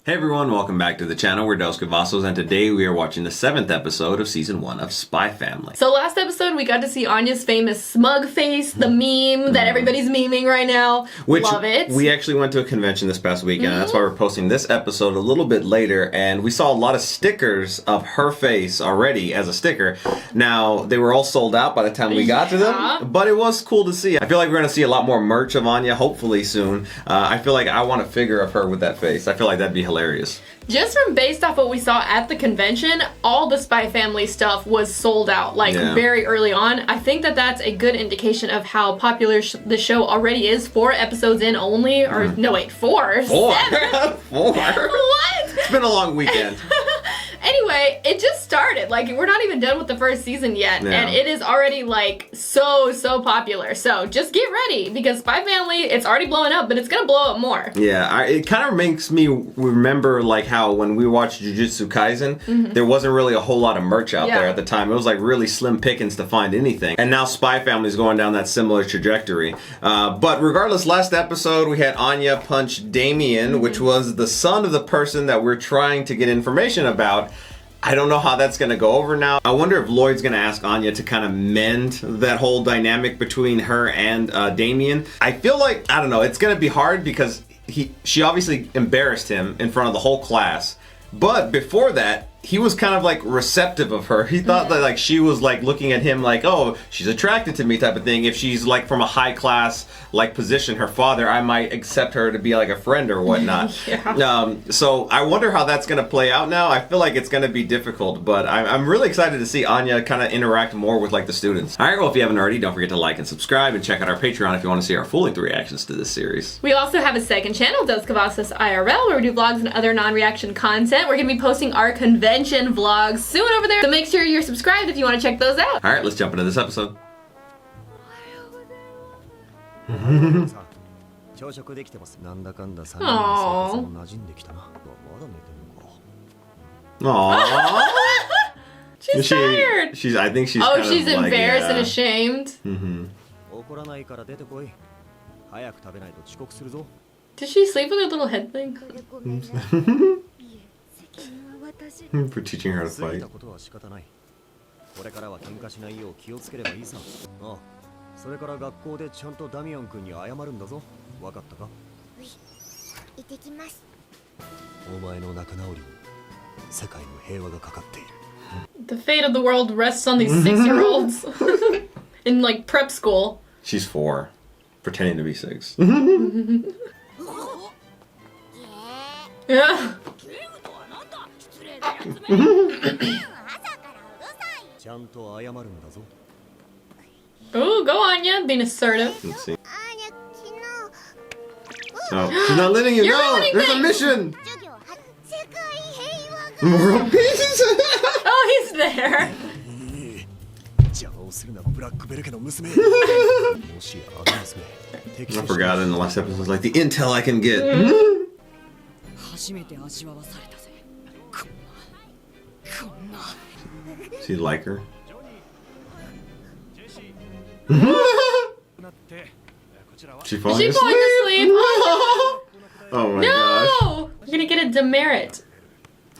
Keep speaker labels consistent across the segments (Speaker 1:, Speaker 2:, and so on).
Speaker 1: Hey everyone, welcome back to the channel. We're Dos Cavazos, and today we are watching the 7th episode of Season 1 of Spy Family.
Speaker 2: So last episode we got to see Anya's famous smug face, the meme that everybody's memeing right now. Love it.
Speaker 1: We actually went to a convention this past weekend, and that's why we're posting this episode a little bit later, and we saw a lot of stickers of her face already as a sticker. Now, they were all sold out by the time we got to them, but it was cool to see. I feel like we're going to see a lot more merch of Anya, hopefully soon. I feel like I want a figure of her with that face. I feel like that'd be hilarious.
Speaker 2: Just from based off what we saw at the convention, all the Spy Family stuff was sold out, like very early on. I think that that's a good indication of how popular the show already is. 4 episodes in only, or no wait, 4? 4? 7? 4? What?
Speaker 1: It's been a long weekend.
Speaker 2: Anyway, it just started. Like, we're not even done with the first season yet, and it is already, like, so popular. So, just get ready, because Spy Family, it's already blowing up, but it's gonna blow up more.
Speaker 1: Yeah, it kind of makes me remember, like, how when we watched Jujutsu Kaisen, there wasn't really a whole lot of merch out there at the time. It was, like, really slim pickings to find anything. And now Spy Family's going down that similar trajectory. But regardless, last episode, we had Anya punch Damian, which was the son of the person that we're trying to get information about. I don't know how that's going to go over now. I wonder if Loid's going to ask Anya to kind of mend that whole dynamic between her and Damian. I feel like, I don't know, it's going to be hard because she obviously embarrassed him in front of the whole class. But before that, he was kind of like receptive of her. He thought that like she was like looking at him like, oh, she's attracted to me type of thing. If she's like from a high class like position, her father, I might accept her to be like a friend or whatnot. So I wonder how that's going to play out now. I feel like it's going to be difficult, but I'm really excited to see Anya kind of interact more with like the students. All right, well, if you haven't already, don't forget to like and subscribe and check out our Patreon if you want to see our full-length reactions to this series.
Speaker 2: We also have a second channel, Dos Cavazos IRL, where we do vlogs and other non-reaction content. We're going to be posting our convention vlogs soon over there, so make sure you're subscribed if you want to check those out.
Speaker 1: All right, let's jump into this episode. Aww.
Speaker 2: She's tired.
Speaker 1: I think she's
Speaker 2: kind she's of embarrassed and ashamed. Did she sleep with her little head thing?
Speaker 1: For teaching her to fight.
Speaker 2: The fate of the world rests on these 6-year-olds in like prep school.
Speaker 1: She's 4, pretending to be 6.
Speaker 2: Yeah. Oh, go Anya, being assertive.
Speaker 1: Let's see. Oh, she's not letting you go. There's a mission. World peace.
Speaker 2: Oh, he's there.
Speaker 1: I forgot in the last episode, like the intel I can get. So you like her? She falling asleep? Oh my gosh.
Speaker 2: No! You're gonna get a demerit.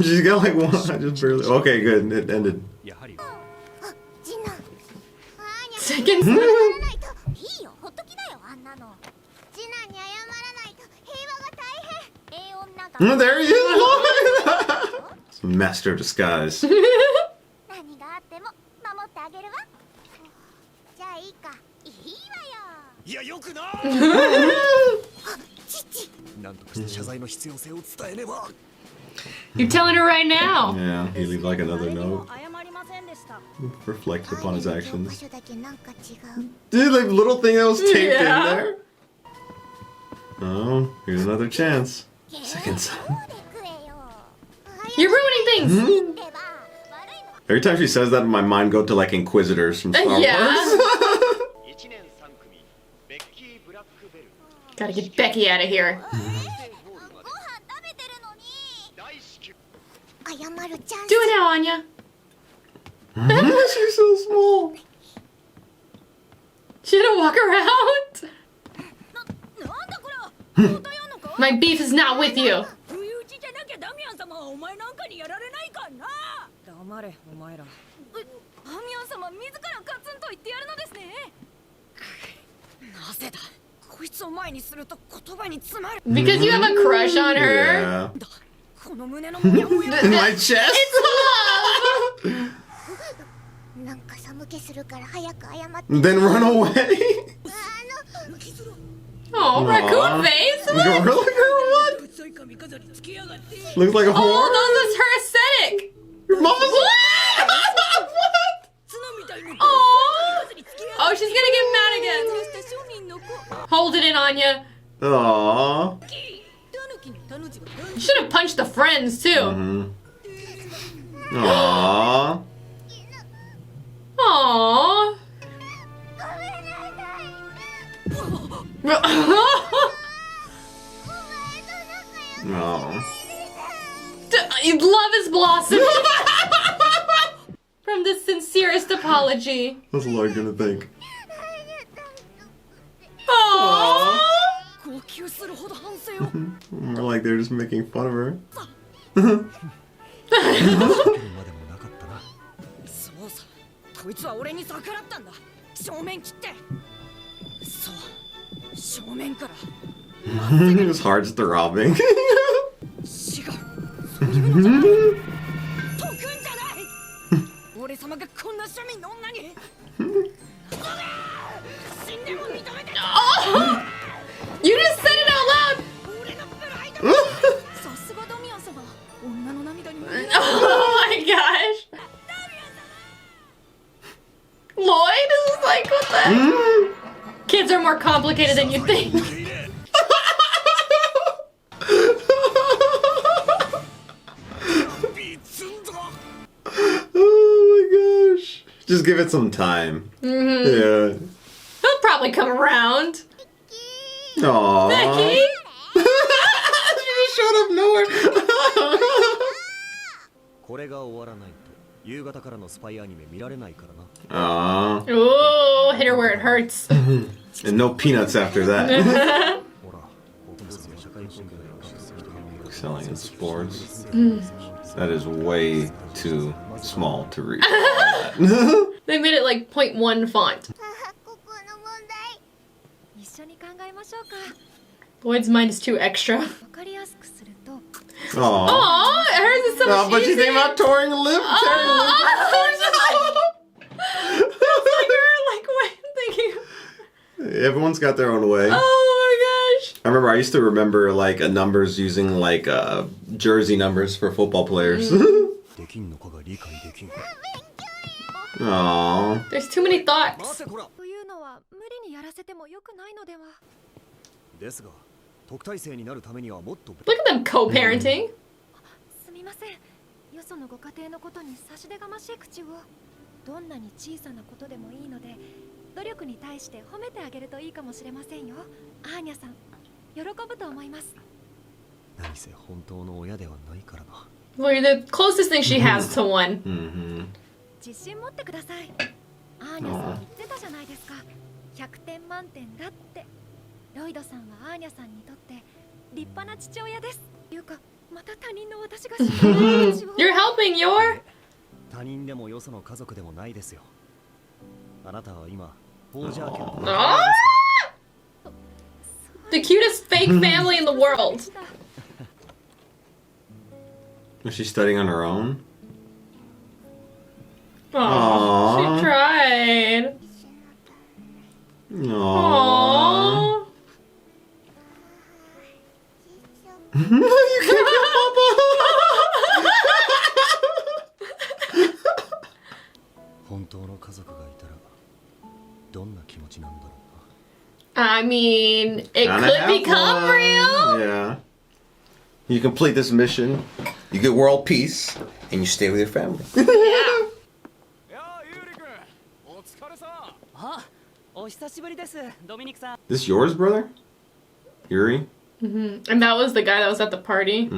Speaker 1: She's got like one. I just barely. Okay, good. It ended.
Speaker 2: Second.
Speaker 1: There he is! Master of disguise.
Speaker 2: You're telling her right now.
Speaker 1: Yeah, he leaves like another note. Reflects upon his actions. Dude, like little thing that was taped in there. Oh, here's another chance. Second son.
Speaker 2: You're ruining things.
Speaker 1: Every time she says that, my mind goes to like Inquisitors from Star Wars.
Speaker 2: Gotta get Becky out of here. Do it now, Anya.
Speaker 1: She's so small.
Speaker 2: She had to walk around. My beef is not with you. Because you have a crush on her?
Speaker 1: Yeah. In my chest?
Speaker 2: It's love!
Speaker 1: Then run away?
Speaker 2: Oh, raccoon face? What?
Speaker 1: Gorilla girl, what? Looks like a whore.
Speaker 2: Oh, no, that's her aesthetic.
Speaker 1: Your mama's
Speaker 2: What? Oh, oh, she's gonna get mad again. Hold it in, Anya.
Speaker 1: Aww.
Speaker 2: You should have punched the friends, too.
Speaker 1: Aww.
Speaker 2: Aww.
Speaker 1: No.
Speaker 2: Love is blossoming. From the sincerest apology.
Speaker 1: What's Loid gonna think?
Speaker 2: Aww.
Speaker 1: More like they're just making fun of her. His heart's throbbing.
Speaker 2: Oh! You just said it out loud! Oh my gosh! Loid is like, what the? Kids are more complicated than you think.
Speaker 1: Oh my gosh. Just give it some time. Yeah.
Speaker 2: He'll probably come around.
Speaker 1: Aww.
Speaker 2: Becky?
Speaker 1: She just showed up nowhere. Aww.
Speaker 2: Ooh, hit her where it hurts.
Speaker 1: And no peanuts after that. Selling in sports. That is way too small to read.
Speaker 2: They made it like 0.1 font. Loid's mind is too extra.
Speaker 1: Aww.
Speaker 2: Aww, hers is so
Speaker 1: No, but
Speaker 2: cheesy.
Speaker 1: she's thinking about tearing lip.
Speaker 2: That's like her, like, way thinking.
Speaker 1: Everyone's got their own way.
Speaker 2: Oh my gosh.
Speaker 1: I remember I used to remember like numbers using like jersey numbers for football players. Aww.
Speaker 2: There's too many thoughts. Look at them co-parenting. Well, you're the closest thing she has to one. You're helping your... Ah! The cutest fake family in the world.
Speaker 1: Was she studying on her own?
Speaker 2: Aww, she tried.
Speaker 1: Aww. You kicked your papa!
Speaker 2: I mean, it
Speaker 1: Gotta
Speaker 2: could
Speaker 1: have
Speaker 2: become
Speaker 1: one.
Speaker 2: real.
Speaker 1: Yeah. You complete this mission, you get world peace, and you stay with your family.
Speaker 2: Yeah.
Speaker 1: This yours, brother? Yuri?
Speaker 2: And that was the guy that was at the party.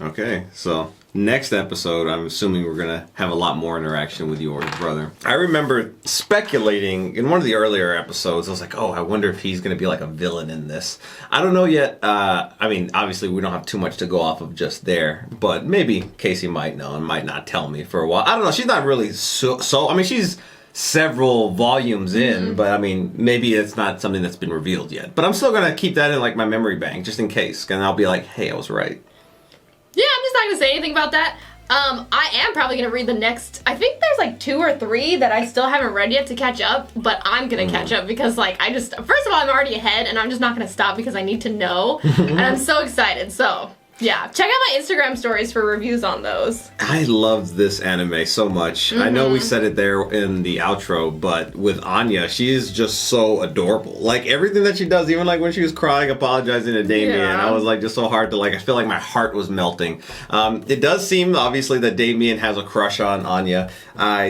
Speaker 1: Okay, so next episode, I'm assuming we're gonna have a lot more interaction with your brother. I remember speculating in one of the earlier episodes, I was like, oh, I wonder if he's gonna be like a villain in this. I don't know yet. I mean, obviously we don't have too much to go off of just there, but maybe Casey might know and might not tell me for a while. I don't know, she's not really so I mean, she's several volumes in, but I mean, maybe it's not something that's been revealed yet. But I'm still gonna keep that in like my memory bank, just in case, and I'll be like, hey, I was right.
Speaker 2: Yeah, I'm just not gonna say anything about that. I am probably gonna read the next. I think there's like 2 or 3 that I still haven't read yet to catch up, but I'm gonna catch up because like first of all, I'm already ahead, and I'm just not gonna stop because I need to know, and I'm so excited. So yeah, check out my Instagram stories for reviews on those.
Speaker 1: I loved this anime so much. I know we said it there in the outro, but with Anya, she is just so adorable. Like everything that she does, even like when she was crying, apologizing to Damian, I was like just so hard to like, I feel like my heart was melting. It does seem obviously that Damian has a crush on Anya.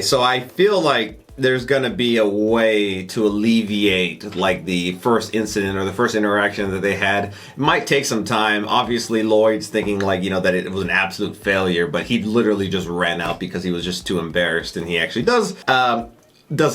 Speaker 1: So I feel like there's gonna be a way to alleviate like the first incident or the first interaction that they had. It might take some time. Obviously Loid's thinking like, you know, that it was an absolute failure, but he literally just ran out because he was just too embarrassed, and he actually does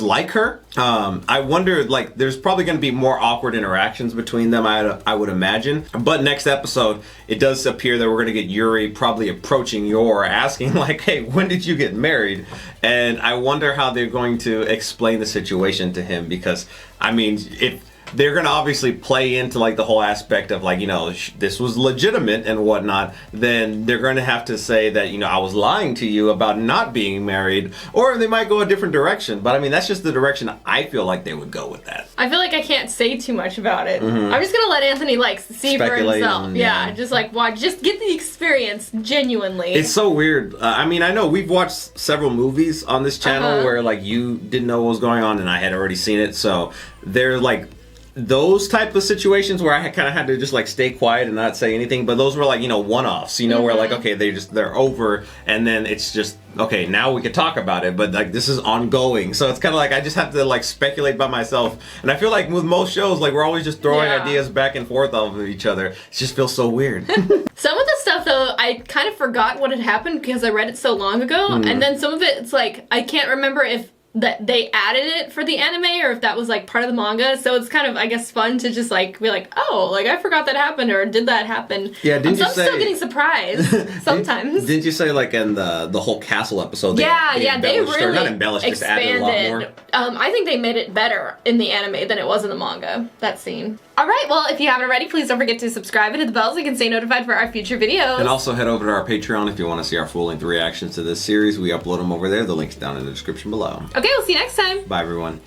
Speaker 1: like her. I wonder, like, there's probably going to be more awkward interactions between them, I would imagine. But next episode, it does appear that we're going to get Yuri probably approaching Yor, asking, like, hey, when did you get married? And I wonder how they're going to explain the situation to him, because, I mean, if they're going to obviously play into like the whole aspect of like, you know, this was legitimate and whatnot, then they're going to have to say that, you know, I was lying to you about not being married, or they might go a different direction. But I mean, that's just the direction I feel like they would go with that.
Speaker 2: I feel like I can't say too much about it. I'm just going to let Anthony like see
Speaker 1: Speculate
Speaker 2: for himself. Yeah, just like watch, just get the experience genuinely.
Speaker 1: It's so weird. I mean, I know we've watched several movies on this channel where like you didn't know what was going on and I had already seen it. So they're like those type of situations where I kind of had to just like stay quiet and not say anything, but those were like, you know, one-offs, you know, where like, okay, they're over, and then it's just, okay, now we can talk about it, but like this is ongoing. So it's kind of like I just have to like speculate by myself, and I feel like with most shows, like we're always just throwing ideas back and forth off of each other. It just feels so weird.
Speaker 2: Some of the stuff though, I kind of forgot what had happened because I read it so long ago, and then some of it, it's like I can't remember if that they added it for the anime or if that was like part of the manga. So it's kind of, I guess, fun to just like be like, oh, like I forgot that happened, or did that happen?
Speaker 1: Yeah, didn't you say?
Speaker 2: I'm still getting surprised sometimes.
Speaker 1: Didn't you say like in the whole castle episode? They
Speaker 2: really
Speaker 1: not embellished,
Speaker 2: expanded.
Speaker 1: just added a lot more.
Speaker 2: I think they made it better in the anime than it was in the manga. That scene. All right, well, if you haven't already, please don't forget to subscribe and hit the bell so you can stay notified for our future videos.
Speaker 1: And also head over to our Patreon if you want to see our full-length reactions to this series. We upload them over there. The link's down in the description below.
Speaker 2: Okay, we'll see you next time.
Speaker 1: Bye, everyone.